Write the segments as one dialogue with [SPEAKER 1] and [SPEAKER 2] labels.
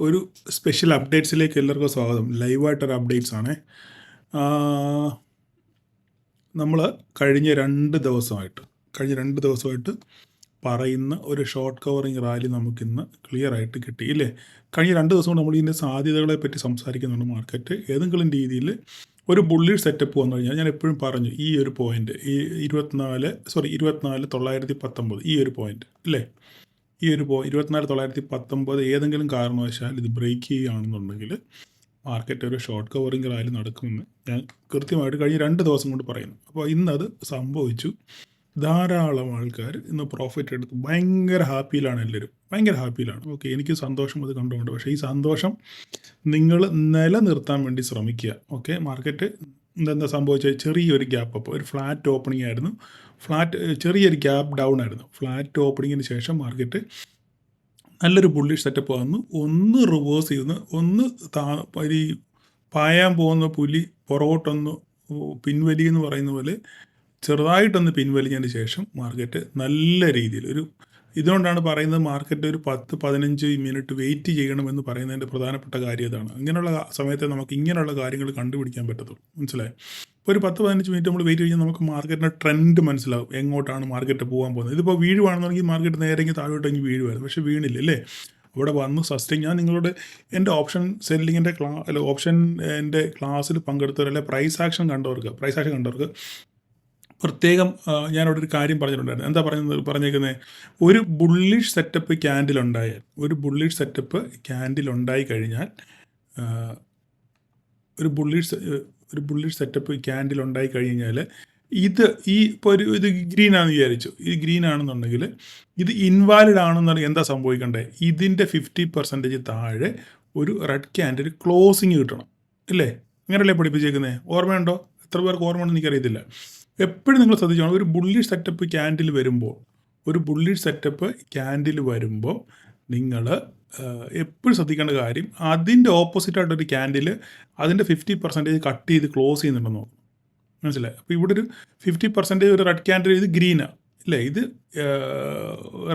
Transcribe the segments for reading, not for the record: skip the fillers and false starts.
[SPEAKER 1] ഒരു സ്പെഷ്യൽ അപ്ഡേറ്റ്സിലേക്ക് എല്ലാവർക്കും സ്വാഗതം. ലൈവായിട്ടൊരു അപ്ഡേറ്റ്സ് ആണ്. നമ്മൾ കഴിഞ്ഞ രണ്ട് ദിവസമായിട്ട് പറയുന്ന ഒരു ഷോർട്ട് കവറിങ് റാലി നമുക്കിന്ന് ക്ലിയർ ആയിട്ട് കിട്ടി ഇല്ലേ? കഴിഞ്ഞ 2 ദിവസം കൊണ്ട് നമ്മൾ ഇതിൻ്റെ സാധ്യതകളെ പറ്റി സംസാരിക്കുന്നുണ്ട്. മാർക്കറ്റ് ഏതെങ്കിലും രീതിയിൽ ഒരു ബുള്ളിഷ് സെറ്റപ്പ് വന്നു കഴിഞ്ഞാൽ ഞാൻ എപ്പോഴും പറഞ്ഞു ഈ ഒരു പോയിന്റ്, ഈ 24,919 ഈ ഒരു പോയിന്റ് ഇല്ലേ, ഈ ഒരു 24,919 ഏതെങ്കിലും കാരണവശാൽ ഇത് ബ്രേക്ക് ചെയ്യുകയാണെന്നുണ്ടെങ്കിൽ മാർക്കറ്റ് ഒരു ഷോർട്ട് കവറിങ് റാലി നടക്കുമെന്ന് ഞാൻ കൃത്യമായിട്ട് കഴിഞ്ഞ 2 ദിവസം കൊണ്ട് പറയുന്നു. അപ്പോൾ ഇന്നത് സംഭവിച്ചു. ധാരാളം ആൾക്കാർ ഇന്ന് പ്രോഫിറ്റ് എടുത്ത് ഭയങ്കര ഹാപ്പിയിലാണ്. എല്ലാവരും ഭയങ്കര ഹാപ്പിയിലാണ്. ഓക്കെ, എനിക്ക് സന്തോഷം അത് കണ്ടുകൊണ്ട്. പക്ഷേ ഈ സന്തോഷം നിങ്ങൾ നിലനിർത്താൻ വേണ്ടി ശ്രമിക്കുക. ഓക്കെ, മാർക്കറ്റ് എന്താ സംഭവിച്ചത്? ചെറിയൊരു ഗ്യാപ്പ് അപ്പ്, ഒരു ഫ്ലാറ്റ് ഓപ്പണിംഗ് ആയിരുന്നു. ചെറിയൊരു ഗ്യാപ്പ് ഡൗൺ ആയിരുന്നു. ഫ്ലാറ്റ് ഓപ്പണിങ്ങിന് ശേഷം മാർക്കറ്റ് നല്ലൊരു ബുള്ളിഷ് സെറ്റപ്പ് വന്നു. ഒന്ന് റിവേഴ്സ് ചെയ്യുന്നു, ഒന്ന് ഈ പായാൻ പോകുന്ന പുലി പുറകോട്ടൊന്ന് പിൻവലി എന്ന് പറയുന്ന പോലെ ചെറുതായിട്ടൊന്ന് പിൻവലിഞ്ഞതിന് ശേഷം മാർക്കറ്റ് നല്ല രീതിയിൽ ഇതുകൊണ്ടാണ് പറയുന്നത് മാർക്കറ്റ് ഒരു 10-15 മിനിറ്റ് വെയിറ്റ് ചെയ്യണമെന്ന് പറയുന്നതിൻ്റെ പ്രധാനപ്പെട്ട കാര്യം ഇതാണ്. ഇങ്ങനെയുള്ള സമയത്ത് നമുക്ക് ഇങ്ങനെയുള്ള കാര്യങ്ങൾ കണ്ടുപിടിക്കാൻ പറ്റത്തുള്ളൂ. മനസ്സിലായി? ഇപ്പോൾ ഒരു 10-15 മിനിറ്റ് നമ്മൾ വെയിറ്റ് കഴിഞ്ഞാൽ നമുക്ക് മാർക്കറ്റിൻ്റെ ട്രെൻഡ് മനസ്സിലാവും, എങ്ങോട്ടാണ് മാർക്കറ്റ് പോകാൻ പോകുന്നത്. ഇതിപ്പോൾ വീഴുവാണെന്നുണ്ടെങ്കിൽ മാർക്കറ്റ് നേരെങ്കിൽ താഴോട്ടെങ്കിൽ വീഴുമായിരുന്നു, പക്ഷേ വീണില്ല അല്ലേ? അവിടെ വന്ന് സസ്റ്റെയിൻ. ഞാൻ നിങ്ങളോട് എൻ്റെ ഓപ്ഷൻ സെല്ലിങ്ങിൻ്റെ എൻ്റെ ക്ലാസ്സിൽ പങ്കെടുത്തവർ, അല്ലെ പ്രൈസ് ആക്ഷൻ കണ്ടവർക്ക് പ്രത്യേകം ഞാനവിടെ ഒരു കാര്യം പറഞ്ഞിട്ടുണ്ടായിരുന്നു. എന്താ പറഞ്ഞേക്കുന്നത്? ഒരു ബുള്ളിഷ് സെറ്റപ്പ് ക്യാൻഡിൽ ഉണ്ടായി കഴിഞ്ഞാൽ ഒരു ബുള്ളിഷ് സെറ്റപ്പ് ക്യാൻഡിൽ ഉണ്ടായി കഴിഞ്ഞാൽ ഇപ്പോൾ ഇത് ഗ്രീൻ ആണെന്ന് വിചാരിച്ചു. ഇത് ഗ്രീൻ ആണെന്നുണ്ടെങ്കിൽ ഇത് ഇൻവാലിഡ് ആണെന്നുണ്ടെങ്കിൽ എന്താ സംഭവിക്കണ്ടേ? ഇതിൻ്റെ 50% താഴെ ഒരു റെഡ് ക്യാൻഡിൽ ക്ലോസിങ് കിട്ടണം ഇല്ലേ? അങ്ങനെയല്ലേ പഠിപ്പിച്ചേക്കുന്നത്? ഓർമ്മയുണ്ടോ? എത്ര പേർക്ക് ഓർമ്മയുണ്ടെന്ന് എനിക്കറിയത്തില്ല. എപ്പോഴും നിങ്ങൾ ശ്രദ്ധിച്ചോണം, ഒരു ബുള്ളിഷ് സെറ്റപ്പ് ക്യാൻഡിൽ വരുമ്പോൾ നിങ്ങൾ എപ്പോഴും ശ്രദ്ധിക്കേണ്ട കാര്യം, അതിൻ്റെ ഓപ്പോസിറ്റായിട്ടൊരു ക്യാൻഡിൽ അതിൻ്റെ 50% കട്ട് ചെയ്ത് ക്ലോസ് ചെയ്യുന്നുണ്ടെന്ന് നോക്കും. മനസ്സിലായി? അപ്പോൾ ഇവിടെ ഒരു 50% ഒരു റെഡ് ക്യാൻഡിൽ, ഇത് ഗ്രീനാണ് ഇല്ലേ, ഇത്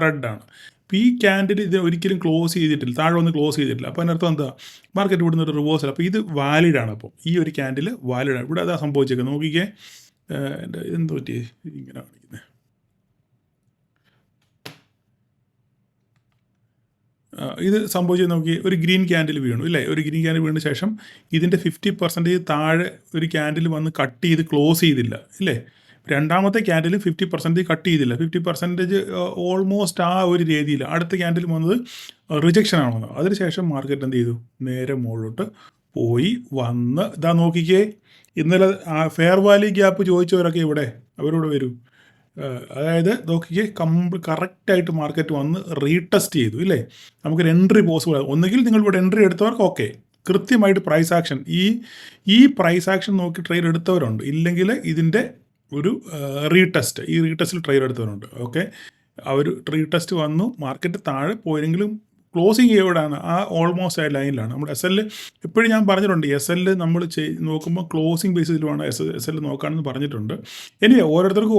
[SPEAKER 1] റെഡാണ്. അപ്പോൾ ഈ ക്യാൻഡിൽ ഇത് ഒരിക്കലും ക്ലോസ് ചെയ്തിട്ടില്ല, താഴെ ഒന്ന് ക്ലോസ് ചെയ്തിട്ടില്ല. അപ്പോൾ അതിനർത്ഥം എന്താ? മാർക്കറ്റ് ഇവിടുന്ന് ഒരു റിവേഴ്സൽ. അപ്പോൾ ഇത് വാലിഡാണ്. അപ്പോൾ ഈ ഒരു ക്യാൻഡിൽ വാലിഡാണ്. ഇവിടെ അതാ സംഭവിച്ചേക്കുന്നത്. നോക്കിക്കേ, എൻ്റെ എന്ത് പറ്റി ഇങ്ങനെ കാണിക്കുന്നത്? ഇത് സംഭവിച്ചത് നോക്കി, ഒരു ഗ്രീൻ ക്യാൻഡിൽ വീണു ഇല്ലേ? ഒരു ഗ്രീൻ ക്യാൻഡിൽ വീണ ശേഷം ഇതിൻ്റെ 50% താഴെ ഒരു ക്യാൻഡിൽ വന്ന് കട്ട് ചെയ്ത് ക്ലോസ് ചെയ്തില്ല ഇല്ലേ? രണ്ടാമത്തെ ക്യാൻഡിൽ 50% കട്ട് ചെയ്തില്ല. 50% ഓൾമോസ്റ്റ് ആ ഒരു രീതിയിൽ. അടുത്ത ക്യാൻഡിൽ വന്നത് റിജക്ഷൻ ആണെന്ന്. അതിനുശേഷം മാർക്കറ്റ് എന്ത് ചെയ്തു? നേരെ മുകളിലോട്ട് പോയി വന്ന് ഇതാ നോക്കിക്കേ, ഇന്നലെ ഫെയർ വാല്യൂ ഗ്യാപ്പ് ചോദിച്ചവരൊക്കെ അവരോട് വരൂ. അതായത് നോക്കിക്കേ, കറക്റ്റായിട്ട് മാർക്കറ്റ് വന്ന് റീടെസ്റ്റ് ചെയ്തു ഇല്ലേ? നമുക്കൊരു എൻട്രി പോസിബിൾ. ഒന്നുകിൽ നിങ്ങൾ ഇവിടെ എൻട്രി എടുത്തവർക്ക് ഓക്കെ, കൃത്യമായിട്ട് പ്രൈസ് ആക്ഷൻ ഈ പ്രൈസ് ആക്ഷൻ നോക്കി ട്രേഡ് എടുത്തവരുണ്ട്. ഇല്ലെങ്കിൽ ഇതിൻ്റെ ഒരു റീടെസ്റ്റിൽ ട്രേഡ് എടുത്തവരുണ്ട്. ഓക്കെ, അവർ റീടെസ്റ്റ് വന്നു, മാർക്കറ്റ് താഴെ പോയെങ്കിലും ക്ലോസിങ് എവിടെയാണ്? ആ ഓൾമോസ്റ്റ് ആ ലൈനിലാണ്. നമ്മുടെ SL എപ്പോഴും ഞാൻ പറഞ്ഞിട്ടുണ്ട്, SL നമ്മൾ നോക്കുമ്പോൾ ക്ലോസിങ് ബേസിസിലുമാണ് SL നോക്കാമെന്ന് പറഞ്ഞിട്ടുണ്ട്. ഇനി ഓരോരുത്തർക്കും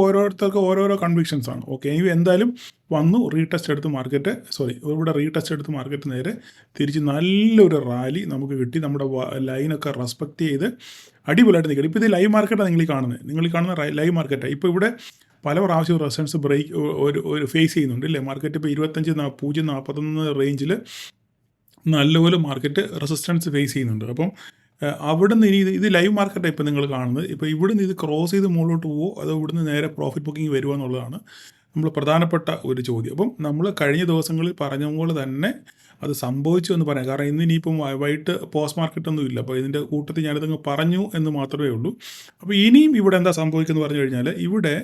[SPEAKER 1] ഓരോരോ കൺവിക്ഷൻസ് ആണ്. ഓക്കെ, ഇനി എന്തായാലും വന്നു റീടെസ്റ്റ് എടുത്ത് മാർക്കറ്റ് നേരെ തിരിച്ച് നല്ലൊരു റാലി നമുക്ക് കിട്ടി. നമ്മുടെ ലൈനൊക്കെ റെസ്പെക്റ്റ് ചെയ്ത് അടിപൊളിയായിട്ട് നിൽക്കണം. ഇപ്പോൾ ഇത് ലൈവ് മാർക്കറ്റാണ് നിങ്ങൾ കാണുന്ന ലൈവ് മാർക്കറ്റാണ്. ഇപ്പോൾ ഇവിടെ പല പ്രാവശ്യം റെസിസ്റ്റൻസ് ബ്രേക്ക് ഒരു ഫേസ് ചെയ്യുന്നുണ്ട് ഇല്ലേ? മാർക്കറ്റ് ഇപ്പോൾ 25,041 റേഞ്ചിൽ നല്ലപോലെ മാർക്കറ്റ് റെസിസ്റ്റൻസ് ഫേസ് ചെയ്യുന്നുണ്ട്. അപ്പം അവിടെ നിന്ന് ഇത് ലൈവ് മാർക്കറ്റാണ് ഇപ്പോൾ നിങ്ങൾ കാണുന്നത്. ഇപ്പോൾ ഇവിടെ നിന്ന് ഇത് ക്രോസ് ചെയ്ത് മുകളിലോട്ട് പോകുമോ അതോ ഇവിടുന്ന് നേരെ പ്രോഫിറ്റ് ബുക്കിംഗ് വരുമോ എന്നുള്ളതാണ് നമ്മൾ പ്രധാനപ്പെട്ട ഒരു ചോദ്യം. അപ്പം നമ്മൾ കഴിഞ്ഞ ദിവസങ്ങളിൽ പറഞ്ഞ പോലെ തന്നെ അത് സംഭവിച്ചു എന്ന് പറയാം. കാരണം ഇന്നിനിയിപ്പം വൈകിട്ട് പോസ്റ്റ് മാർക്കറ്റൊന്നും ഇല്ല. അപ്പോൾ ഇതിൻ്റെ കൂട്ടത്തിൽ ഞാനിതങ്ങ് പറഞ്ഞു എന്ന് മാത്രമേ ഉള്ളൂ. അപ്പോൾ ഇനിയും ഇവിടെ എന്താ സംഭവിക്കുന്നത് പറഞ്ഞു കഴിഞ്ഞാൽ, ഇവിടെ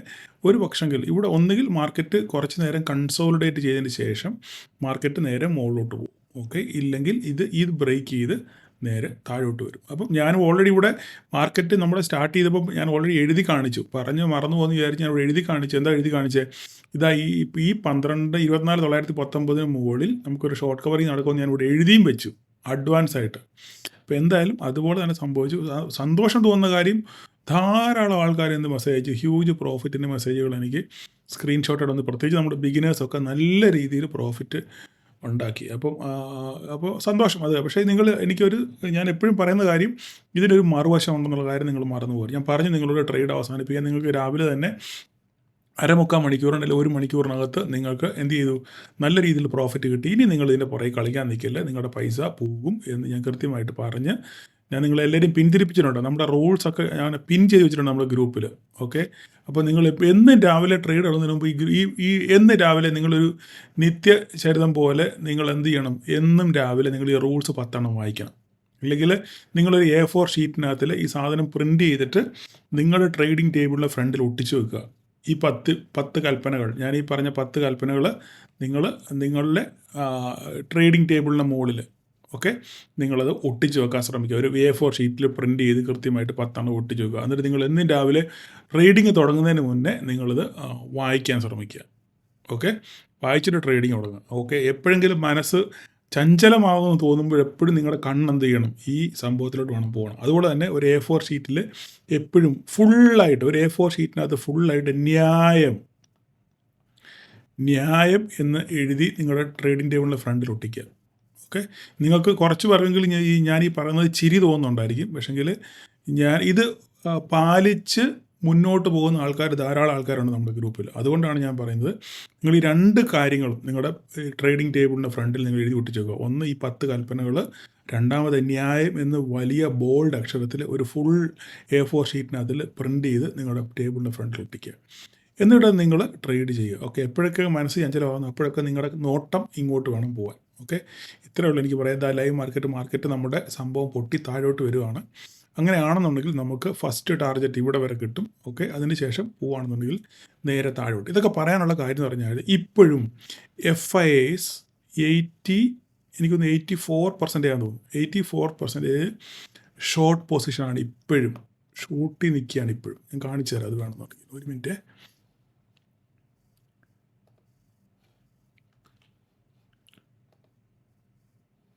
[SPEAKER 1] ഒരു പക്ഷെങ്കിൽ ഇവിടെ ഒന്നുകിൽ മാർക്കറ്റ് കുറച്ച് നേരം കൺസോളിഡേറ്റ് ചെയ്തതിന് ശേഷം മാർക്കറ്റ് നേരെ മുകളിലോട്ട് പോകും. ഓക്കെ, ഇല്ലെങ്കിൽ ഇത് ബ്രേക്ക് ചെയ്ത് നേരെ താഴോട്ട് വരും. അപ്പം ഞാൻ ഓൾറെഡി ഇവിടെ മാർക്കറ്റ് നമ്മൾ സ്റ്റാർട്ട് ചെയ്തപ്പോൾ ഞാൻ ഓൾറെഡി എഴുതി കാണിച്ചു. മറന്നു പോകുമെന്ന് വിചാരിച്ച് ഞാൻ ഇവിടെ എഴുതി കാണിച്ചു. എന്താ എഴുതി കാണിച്ചത്? ഇതാ ഈ 24,919 മുകളിൽ നമുക്കൊരു ഷോർട്ട് കവറിങ് നടക്കുമെന്ന് ഞാൻ ഇവിടെ എഴുതിയും വെച്ചു അഡ്വാൻസ് ആയിട്ട്. അപ്പോൾ എന്തായാലും അതുപോലെ തന്നെ സംഭവിച്ചു. സന്തോഷം തോന്നുന്ന കാര്യം, ധാരാളം ആൾക്കാർ എന്ത് മെസ്സേജ് അയച്ചു, ഹ്യൂജ് പ്രോഫിറ്റിൻ്റെ മെസ്സേജുകൾ എനിക്ക് സ്ക്രീൻഷോട്ട് വന്ന്, പ്രത്യേകിച്ച് നമ്മുടെ ബിഗിനേഴ്സൊക്കെ നല്ല രീതിയിൽ പ്രോഫിറ്റ് ഉണ്ടാക്കി. അപ്പോൾ സന്തോഷം അത്. പക്ഷേ ഞാൻ എപ്പോഴും പറയുന്ന കാര്യം, ഇതിനൊരു മറുവശം ഉണ്ടെന്നുള്ള കാര്യം നിങ്ങൾ മറന്നു പോകും. ഞാൻ പറഞ്ഞു നിങ്ങളുടെ ട്രേഡ് അവസാനിപ്പിക്കാൻ നിങ്ങൾക്ക് രാവിലെ തന്നെ അരമുക്കാൽ മണിക്കൂർ അല്ലെങ്കിൽ 1 മണിക്കൂറിനകത്ത് നിങ്ങൾക്ക് എന്ത് ചെയ്തു, നല്ല രീതിയിൽ പ്രോഫിറ്റ് കിട്ടി. ഇനി നിങ്ങൾ ഇതിൻ്റെ പുറകെ കളിക്കാൻ നിൽക്കില്ല, നിങ്ങളുടെ പൈസ പോകും എന്ന് ഞാൻ കൃത്യമായിട്ട് പറഞ്ഞ് ഞാൻ നിങ്ങളെല്ലാവരും പിന്തിരിപ്പിച്ചിട്ടുണ്ട്. നമ്മുടെ റൂൾസൊക്കെ ഞാൻ പിൻ ചെയ്ത് വെച്ചിട്ടുണ്ട് നമ്മുടെ ഗ്രൂപ്പിൽ. ഓക്കെ, അപ്പോൾ നിങ്ങൾ എന്നും രാവിലെ ട്രേഡ് ഇടുന്നതിന് മുമ്പ് എന്ന് രാവിലെ നിങ്ങളൊരു നിത്യചരിതം പോലെ നിങ്ങൾ എന്ത് ചെയ്യണം, എന്നും രാവിലെ നിങ്ങൾ ഈ റൂൾസ് 10 എണ്ണം വായിക്കണം. അല്ലെങ്കിൽ നിങ്ങളൊരു A4 ഷീറ്റിനകത്തിൽ ഈ സാധനം പ്രിൻ്റ് ചെയ്തിട്ട് നിങ്ങളുടെ ട്രേഡിംഗ് ടേബിളിലെ ഫ്രണ്ടിൽ ഒട്ടിച്ച് വെക്കുക. ഈ 10 കൽപ്പനകൾ, ഞാൻ ഈ പറഞ്ഞ 10 കൽപ്പനകൾ നിങ്ങളുടെ ട്രേഡിംഗ് ടേബിളിൻ്റെ മുകളിൽ നിങ്ങളത് ഒട്ടിച്ച് വെക്കാൻ ശ്രമിക്കുക. ഒരു A4 ഷീറ്റിൽ പ്രിൻ്റ് ചെയ്ത് കൃത്യമായിട്ട് 10 എണ്ണം ഒട്ടിച്ച് വെക്കുക. എന്നിട്ട് നിങ്ങൾ എന്നും രാവിലെ ട്രേഡിങ് തുടങ്ങുന്നതിന് മുന്നേ നിങ്ങളിത് വായിക്കാൻ ശ്രമിക്കുക. വായിച്ചിട്ട് ട്രേഡിങ് തുടങ്ങുക. എപ്പോഴെങ്കിലും മനസ്സ് ചഞ്ചലമാകുമെന്ന് തോന്നുമ്പോൾ എപ്പോഴും നിങ്ങളുടെ കണ്ണെന്ത് ചെയ്യണം, ഈ സംഭവത്തിലോട്ട് വേണം പോകണം. അതുപോലെ തന്നെ ഒരു A4 ഷീറ്റിൽ എപ്പോഴും ഫുള്ളായിട്ട്, ഒരു A4 ഷീറ്റിനകത്ത് ഫുള്ളായിട്ട് ന്യായം എന്ന് എഴുതി നിങ്ങളുടെ ട്രേഡിംഗ് ടേബിളിൻ്റെ ഫ്രണ്ടിൽ ഒട്ടിക്കുക. നിങ്ങൾക്ക് കുറച്ച് പേർക്കെങ്കിലും ഞാൻ ഈ പറയുന്നത് ചിരി തോന്നുന്നുണ്ടായിരിക്കും. പക്ഷെങ്കിൽ ഇത് പാലിച്ച് മുന്നോട്ട് പോകുന്ന ധാരാളം ആൾക്കാരുണ്ട് നമ്മുടെ ഗ്രൂപ്പിൽ. അതുകൊണ്ടാണ് ഞാൻ പറയുന്നത്, നിങ്ങൾ ഈ 2 കാര്യങ്ങളും നിങ്ങളുടെ ട്രേഡിംഗ് ടേബിളിൻ്റെ ഫ്രണ്ടിൽ നിങ്ങൾ എഴുതി ഒട്ടിച്ച് വെക്കുക. ഒന്ന് ഈ 10 കൽപ്പനകൾ, രണ്ടാമത് ന്യായം എന്ന് വലിയ ബോൾഡ് അക്ഷരത്തിൽ ഒരു ഫുൾ A4 ഷീറ്റിനതിൽ പ്രിൻ്റ് ചെയ്ത് നിങ്ങളുടെ ടേബിളിൻ്റെ ഫ്രണ്ടിൽ ഒട്ടിക്കുക. എന്നിട്ട് നിങ്ങൾ ട്രേഡ് ചെയ്യുക. എപ്പോഴൊക്കെ മനസ്സ് ചഞ്ചലമാകുന്നു അപ്പോഴൊക്കെ നിങ്ങളുടെ നോട്ടം ഇങ്ങോട്ട് വേണം പോകാൻ. ഇത്രയേ ഉള്ളൂ എനിക്ക് പറയാം. ലൈവ് മാർക്കറ്റ് നമ്മുടെ സംഭവം പൊട്ടി താഴോട്ട് വരുവാണ്. അങ്ങനെയാണെന്നുണ്ടെങ്കിൽ നമുക്ക് ഫസ്റ്റ് ടാർഗറ്റ് ഇവിടെ വരെ കിട്ടും. അതിനുശേഷം പോവുകയാണെന്നുണ്ടെങ്കിൽ നേരെ താഴോട്ട്. ഇതൊക്കെ പറയാനുള്ള കാര്യം എന്ന് പറഞ്ഞാൽ, ഇപ്പോഴും FIAs 84% ആണെന്ന് തോന്നുന്നു. 84% ഷോർട്ട് പൊസിഷനാണ് ഇപ്പോഴും, ഷൂട്ടി നിൽക്കുകയാണ് ഇപ്പോഴും. ഞാൻ കാണിച്ചു തരാം അത് വേണമെന്നുണ്ടെങ്കിൽ. ഒരു മിനിറ്റ്.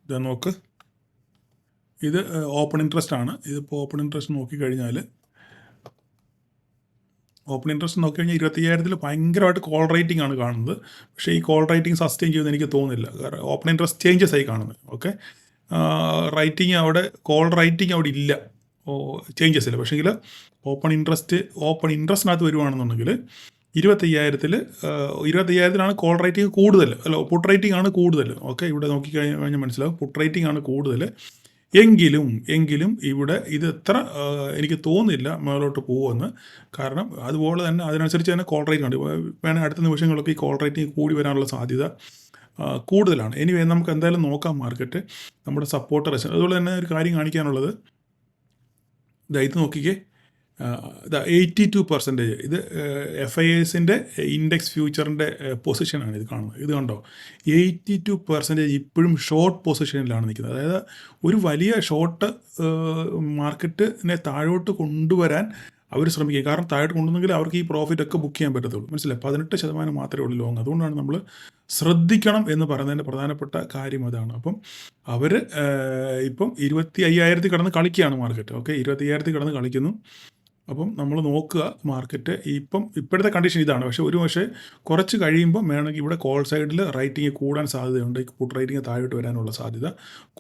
[SPEAKER 1] ഇതാ നോക്ക്, ഇത് ഓപ്പൺ ഇൻട്രസ്റ്റ് ആണ്. ഇതിപ്പോൾ ഓപ്പൺ ഇൻട്രസ്റ്റ് നോക്കിക്കഴിഞ്ഞാൽ 25,000 ഭയങ്കരമായിട്ട് കോൾ റേറ്റിംഗ് ആണ് കാണുന്നത്. പക്ഷേ ഈ കോൾ റേറ്റിംഗ് സസ്റ്റെയിൻ ചെയ്യുമെന്ന് എനിക്ക് തോന്നുന്നില്ല. കാരണം ഓപ്പൺ ഇൻട്രസ്റ്റ് ചേഞ്ചസ് ആയി കാണുന്നത്. കോൾ റേറ്റിംഗ് അവിടെ ഇല്ല, ചേഞ്ചസ് ഇല്ല. പക്ഷേങ്കിൽ ഓപ്പൺ ഇൻട്രസ്റ്റിനകത്ത് വരുവാണെന്നുണ്ടെങ്കിൽ 25,000-ലാണ് കോൾ റേറ്റിംഗ് കൂടുതൽ, പുട്ട് റേറ്റിംഗ് ആണ് കൂടുതൽ. ഇവിടെ നോക്കിക്കഴിഞ്ഞാൽ മനസ്സിലാവും, പുട്ട് റേറ്റിംഗ് ആണ് കൂടുതൽ. എങ്കിലും ഇവിടെ ഇത് എത്ര എനിക്ക് തോന്നുന്നില്ല മേലോട്ട് പോകുമെന്ന്. കാരണം അതുപോലെ തന്നെ അതിനനുസരിച്ച് തന്നെ കോൾ റേറ്റിംഗ് ഉണ്ട്. വേണമെങ്കിൽ അടുത്ത നിമിഷങ്ങളൊക്കെ ഈ കോൾ റേറ്റിംഗ് കൂടി വരാനുള്ള സാധ്യത കൂടുതലാണ്. നമുക്ക് എന്തായാലും നോക്കാം മാർക്കറ്റ് നമ്മുടെ സപ്പോർട്ട് റെസിസ്റ്റൻസ്. അതുപോലെ തന്നെ ഒരു കാര്യം കാണിക്കാനുള്ളത്, ഇത് നോക്കിക്കേ, 82%. ഇത് FIAസിൻ്റെ ഇൻഡെക്സ് ഫ്യൂച്ചറിൻ്റെ പൊസിഷനാണ് ഇത് കാണുന്നത്. ഇത് കണ്ടോ, 82% ഇപ്പോഴും ഷോർട്ട് പൊസിഷനിലാണ് നിൽക്കുന്നത്. അതായത് ഒരു വലിയ ഷോർട്ട് മാർക്കറ്റിനെ താഴോട്ട് കൊണ്ടുവരാൻ അവർ ശ്രമിക്കുക. കാരണം താഴോട്ട് കൊണ്ടുവന്നെങ്കിൽ അവർക്ക് ഈ പ്രോഫിറ്റൊക്കെ ബുക്ക് ചെയ്യാൻ പറ്റത്തുള്ളൂ. മനസ്സിലായി, 18% മാത്രമേ ഉള്ളൂ ലോങ്. അതുകൊണ്ടാണ് നമ്മൾ ശ്രദ്ധിക്കണം എന്ന് പറയുന്നതിൻ്റെ പ്രധാനപ്പെട്ട കാര്യം അതാണ്. അപ്പം അവർ ഇപ്പം 25,000 കിടന്ന് കളിക്കുകയാണ് മാർക്കറ്റ്. 25,000 കിടന്ന് കളിക്കുന്നു. അപ്പം നമ്മൾ നോക്കുക, മാർക്കറ്റ് ഇപ്പോഴത്തെ കണ്ടീഷൻ ഇതാണ്. പക്ഷേ കുറച്ച് കഴിയുമ്പോൾ വേണമെങ്കിൽ ഇവിടെ കോൾ സൈഡിൽ റേറ്റിംഗ് കൂടാൻ സാധ്യതയുണ്ട്. പുട്ട് റേറ്റിംഗ് താഴോട്ട് വരാനുള്ള സാധ്യത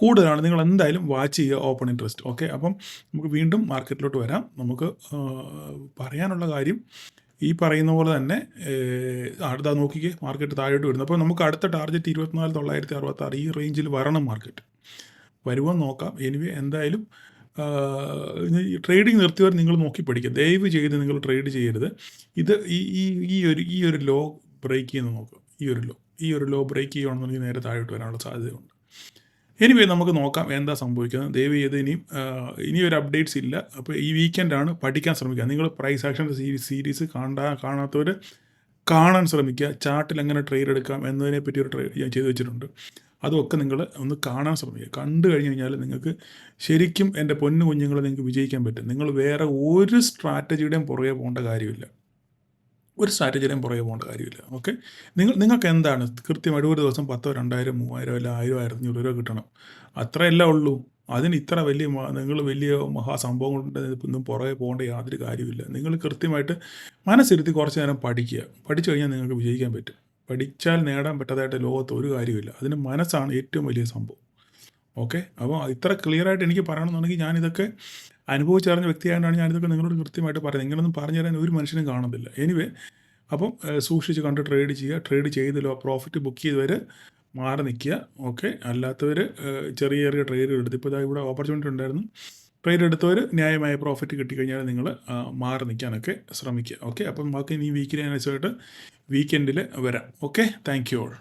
[SPEAKER 1] കൂടുതലാണ്. നിങ്ങൾ എന്തായാലും വാച്ച് ചെയ്യുക ഓപ്പൺ ഇൻട്രസ്റ്റ്. അപ്പം നമുക്ക് വീണ്ടും മാർക്കറ്റിലോട്ട് വരാം. നമുക്ക് പറയാനുള്ള കാര്യം ഈ പറയുന്ന പോലെ തന്നെ അടുത്ത നോക്കിക്കേ, മാർക്കറ്റ് താഴോട്ട് വരുന്നു. അപ്പോൾ നമുക്ക് അടുത്ത ടാർഗറ്റ് 24,966 ഈ റേഞ്ചിൽ വരണം. മാർക്കറ്റ് വരുമെന്ന് നോക്കാം. എന്തായാലും ട്രേഡിംഗ് നിർത്തിയവർ നിങ്ങൾ നോക്കി പഠിക്കുക. ദയവ് ചെയ്ത് നിങ്ങൾ ട്രേഡ് ചെയ്യരുത്. ഇത് ഈ ഒരു ലോ ബ്രേക്ക് ചെയ്യുന്ന നോക്കുക. ഈ ഒരു ലോ ബ്രേക്ക് ചെയ്യുകയാണെന്നുണ്ടെങ്കിൽ നേരെ താഴോട്ട് വരാനുള്ള സാധ്യതയുണ്ട്. നമുക്ക് നോക്കാം എന്താ സംഭവിക്കുന്നത്. ദയവ് ചെയ്ത് ഇനി ഒരു അപ്ഡേറ്റ്സ് ഇല്ല. അപ്പോൾ ഈ വീക്കെൻഡാണ്, പഠിക്കാൻ ശ്രമിക്കുക. നിങ്ങൾ പ്രൈസ് ആക്ഷൻ സീരീസ് കാണാത്തവർ കാണാൻ ശ്രമിക്കുക. ചാർട്ടിൽ എങ്ങനെ ട്രേഡ് എടുക്കാം എന്നതിനെപ്പറ്റി ഒരു ട്രേഡ് ഞാൻ ചെയ്തു വെച്ചിട്ടുണ്ട്. അതൊക്കെ നിങ്ങൾ ഒന്ന് കാണാൻ ശ്രമിക്കുക. കണ്ടു കഴിഞ്ഞ് കഴിഞ്ഞാൽ നിങ്ങൾക്ക് ശരിക്കും എൻ്റെ പൊന്നു കുഞ്ഞുങ്ങളെ നിങ്ങൾക്ക് വിജയിക്കാൻ പറ്റും. നിങ്ങൾ വേറെ ഒരു സ്ട്രാറ്റജിയുടെയും പുറകെ പോകേണ്ട കാര്യമില്ല. നിങ്ങൾക്ക് എന്താണ് കൃത്യമായിട്ട് ഒരു ദിവസം 10,000, 2,000, 3,000 അല്ല 1,000, 1,500 രൂപ കിട്ടണം. അത്രയല്ല ഉള്ളൂ. അതിന് ഇത്ര നിങ്ങൾ വലിയ മഹാസംഭവം കൊണ്ട് ഒന്നും പുറകെ പോകേണ്ട യാതൊരു കാര്യമില്ല. നിങ്ങൾ കൃത്യമായിട്ട് മനസ്സിരുത്തി കുറച്ച് നേരം പഠിക്കുക. പഠിച്ചു കഴിഞ്ഞാൽ നിങ്ങൾക്ക് വിജയിക്കാൻ പറ്റും. പഠിച്ചാൽ നേടാൻ പറ്റാത്തതായിട്ട് ലോകത്ത് ഒരു കാര്യമില്ല. അതിന് മനസ്സാണ് ഏറ്റവും വലിയ സംഭവം. ഓക്കെ, അപ്പോൾ ഇത്ര ക്ലിയറായിട്ട് എനിക്ക് പറയണമെന്നുണ്ടെങ്കിൽ ഞാനിതൊക്കെ അനുഭവിച്ചറിഞ്ഞ വ്യക്തിയായതുകൊണ്ടാണ് ഞാനിതൊക്കെ നിങ്ങളോട് കൃത്യമായിട്ട് പറയുന്നത്. ഇങ്ങനൊന്നും പറഞ്ഞു തരാൻ ഒരു മനുഷ്യനും കാണുന്നില്ല. എനിവേ, അപ്പം സൂക്ഷിച്ച് കണ്ട് ട്രേഡ് ചെയ്യുക. ട്രേഡ് ചെയ്തല്ലോ പ്രോഫിറ്റ് ബുക്ക് ചെയ്തവർ മാറി നിൽക്കുക. ഓക്കെ, അല്ലാത്തവർ ചെറിയ ചെറിയ ട്രേഡ് എടുത്ത്, ഇപ്പോൾ ഇവിടെ ഓപ്പർച്യൂണിറ്റി ഉണ്ടായിരുന്നു, ട്രേഡ് എടുത്തവർ ന്യായമായ പ്രോഫിറ്റ് കിട്ടിക്കഴിഞ്ഞാൽ നിങ്ങൾ മാറി നിൽക്കാനൊക്കെ ശ്രമിക്കുക. ഓക്കെ, അപ്പം ബാക്കി ഇനി വീക്കിലി അനുസരിച്ചിട്ട് വീക്കെൻഡിൽ വരാം. Okay, thank you all.